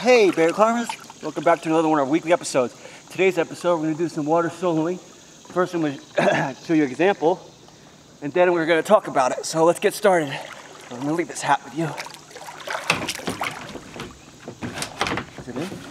Hey BetaClimbers, welcome back to another one of our weekly episodes. Today's episode we're going to do some water soloing. First I'm going to show you an example and then we're going to talk about it. So let's get started. I'm going to leave this hat with you. Is it in?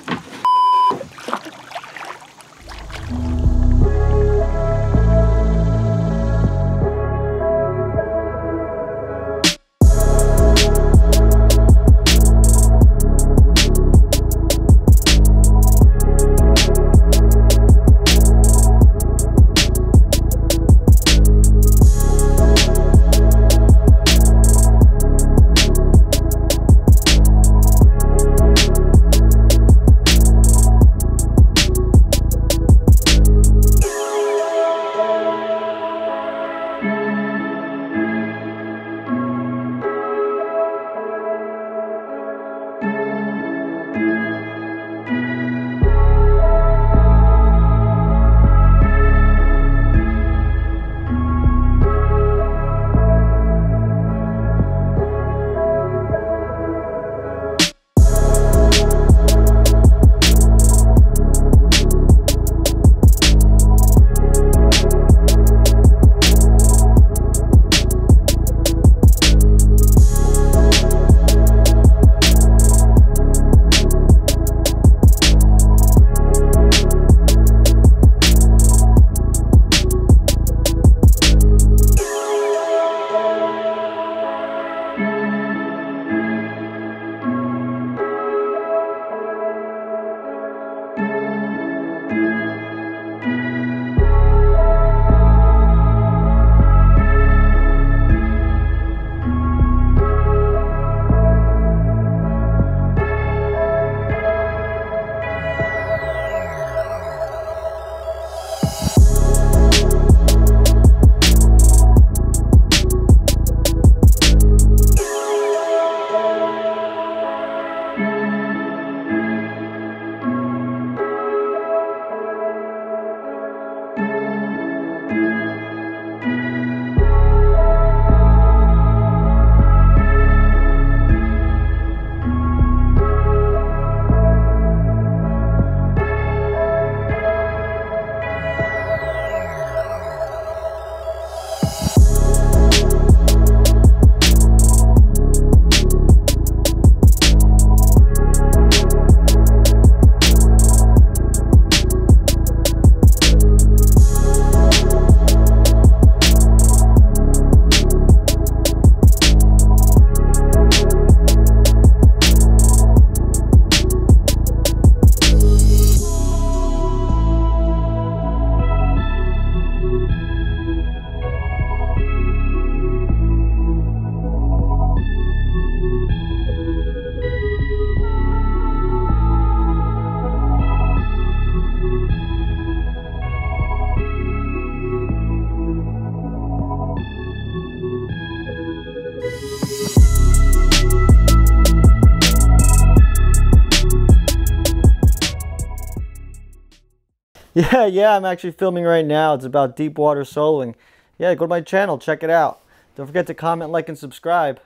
Yeah, I'm actually filming right now. It's about deep water soloing. Yeah, go to my channel, check it out. Don't forget to comment, like, and subscribe.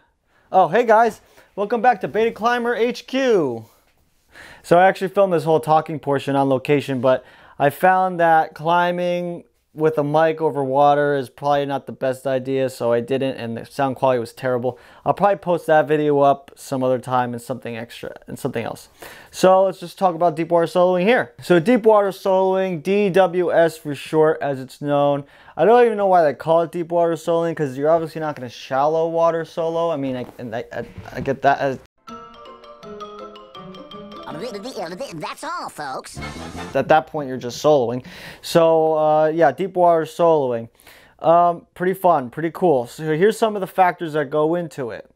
Oh, hey guys, welcome back to BetaClimber HQ. So I actually filmed this whole talking portion on location, but I found that climbing with a mic over water is probably not the best idea, so I didn't, and the sound quality was terrible. I'll probably post that video up some other time and something extra and something else. So let's just talk about deep water soloing here. So deep water soloing, DWS for short as it's known. I don't even know why they call it deep water soloing, because you're obviously not going to shallow water solo. I mean, I get that as that's all, folks. At that point, you're just soloing. So, yeah, deep water soloing. Pretty fun, pretty cool. So here's some of the factors that go into it.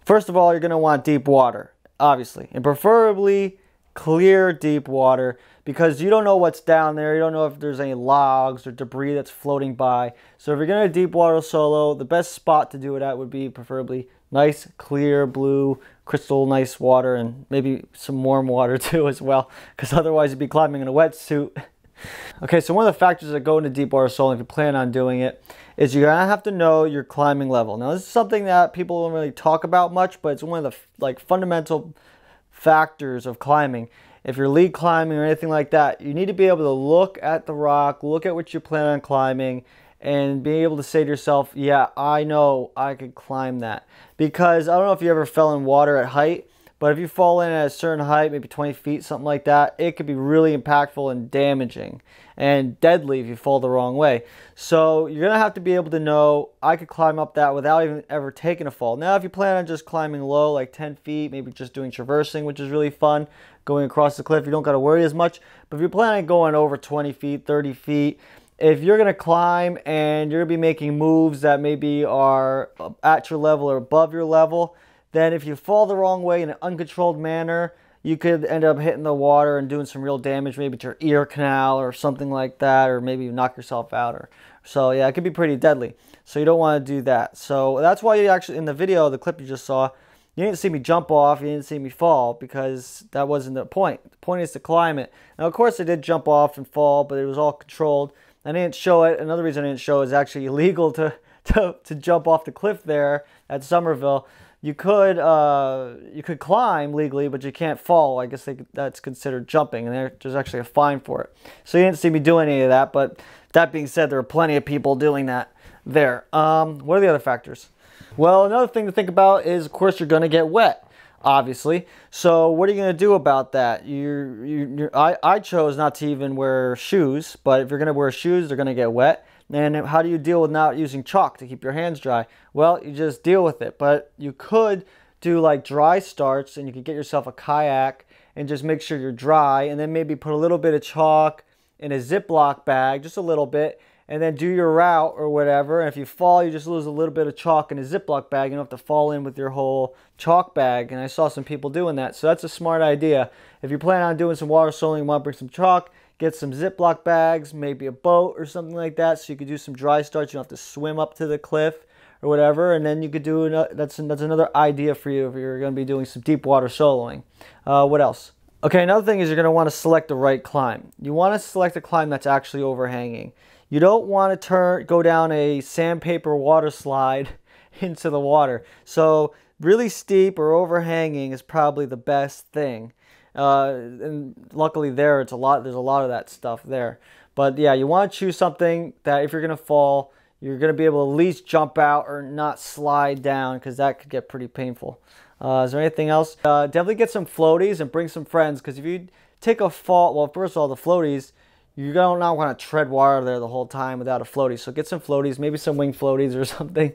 First of all, you're going to want deep water, obviously. And preferably clear deep water, because you don't know what's down there. You don't know if there's any logs or debris that's floating by. So if you're going to deep water solo, the best spot to do it at would be preferably nice, clear, blue, crystal, nice water, and maybe some warm water too as well, because otherwise you'd be climbing in a wetsuit. Okay, so one of the factors that go into deep water soloing, if you plan on doing it, is you're gonna have to know your climbing level. Now, this is something that people don't really talk about much, but it's one of the fundamental factors of climbing. If you're lead climbing or anything like that, you need to be able to look at the rock, look at what you plan on climbing, and be able to say to yourself, yeah, I know I could climb that. Because I don't know if you ever fell in water at height, but if you fall in at a certain height, maybe 20 feet, something like that, it could be really impactful and damaging and deadly if you fall the wrong way. So you're going to have to be able to know, I could climb up that without even ever taking a fall. Now, if you plan on just climbing low, like 10 feet, maybe just doing traversing, which is really fun, going across the cliff, you don't got to worry as much. But if you're planning on going over 20 feet, 30 feet, if you're going to climb and you're going to be making moves that maybe are at your level or above your level, then if you fall the wrong way in an uncontrolled manner, you could end up hitting the water and doing some real damage, maybe to your ear canal or something like that, or maybe you knock yourself out. So yeah, it could be pretty deadly. So you don't want to do that. So that's why you actually, in the video, the clip you just saw, you didn't see me jump off, you didn't see me fall, because that wasn't the point. The point is to climb it. Now, of course, I did jump off and fall, but it was all controlled. I didn't show it. Another reason I didn't show it is actually illegal to jump off the cliff there at Summersville. You could climb legally, but you can't fall. I guess that's considered jumping, and there's actually a fine for it. So you didn't see me doing any of that, but that being said, there are plenty of people doing that there. What are the other factors? Well, another thing to think about is, of course, you're going to get wet, obviously. So what are you going to do about that? I chose not to even wear shoes, but if you're going to wear shoes, they're going to get wet. And how do you deal with not using chalk to keep your hands dry? Well, you just deal with it. But you could do like dry starts, and you could get yourself a kayak and just make sure you're dry, and then maybe put a little bit of chalk in a Ziploc bag, just a little bit, and then do your route or whatever. And if you fall, you just lose a little bit of chalk in a Ziploc bag. You don't have to fall in with your whole chalk bag. And I saw some people doing that. So that's a smart idea. If you plan on doing some water soloing, you want to bring some chalk, get some Ziploc bags, maybe a boat or something like that, so you could do some dry starts. You don't have to swim up to the cliff or whatever. And then you could do, that's another idea for you if you're going to be doing some deep water soloing. What else? Okay, another thing is you're going to want to select the right climb. You want to select a climb that's actually overhanging. You don't want to go down a sandpaper water slide into the water. So really steep or overhanging is probably the best thing. And luckily there's a lot of that stuff there. But yeah, you want to choose something that if you're going to fall, you're going to be able to at least jump out or not slide down, because that could get pretty painful. Is there anything else? Definitely get some floaties and bring some friends, because if you take a fall, well, first of all, the floaties, you don't not want to tread water there the whole time without a floaty. So get some floaties, maybe some wing floaties or something.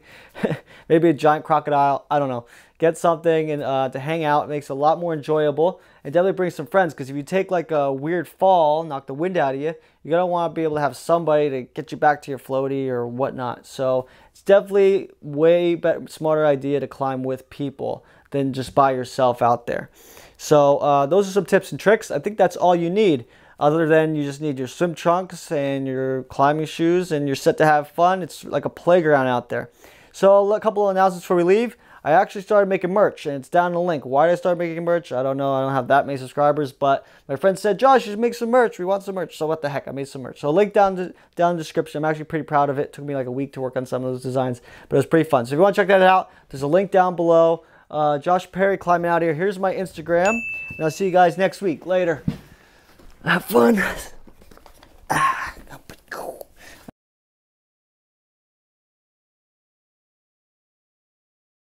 Maybe a giant crocodile. I don't know. Get something and to hang out. It makes it a lot more enjoyable. And definitely bring some friends, because if you take like a weird fall, knock the wind out of you, you're going to want to be able to have somebody to get you back to your floaty or whatnot. So it's definitely way better, smarter idea to climb with people than just by yourself out there. So those are some tips and tricks. I think that's all you need. Other than you just need your swim trunks and your climbing shoes, and you're set to have fun. It's like a playground out there. So a couple of announcements before we leave. I actually started making merch, and it's down in the link. Why did I start making merch? I don't know. I don't have that many subscribers, but my friend said, Josh, you should make some merch. We want some merch. So what the heck? I made some merch. So link down in the description. I'm actually pretty proud of it. It took me like a week to work on some of those designs, but it was pretty fun. So if you want to check that out, there's a link down below. Josh Perry climbing out here. Here's my Instagram, and I'll see you guys next week. Later. Have fun.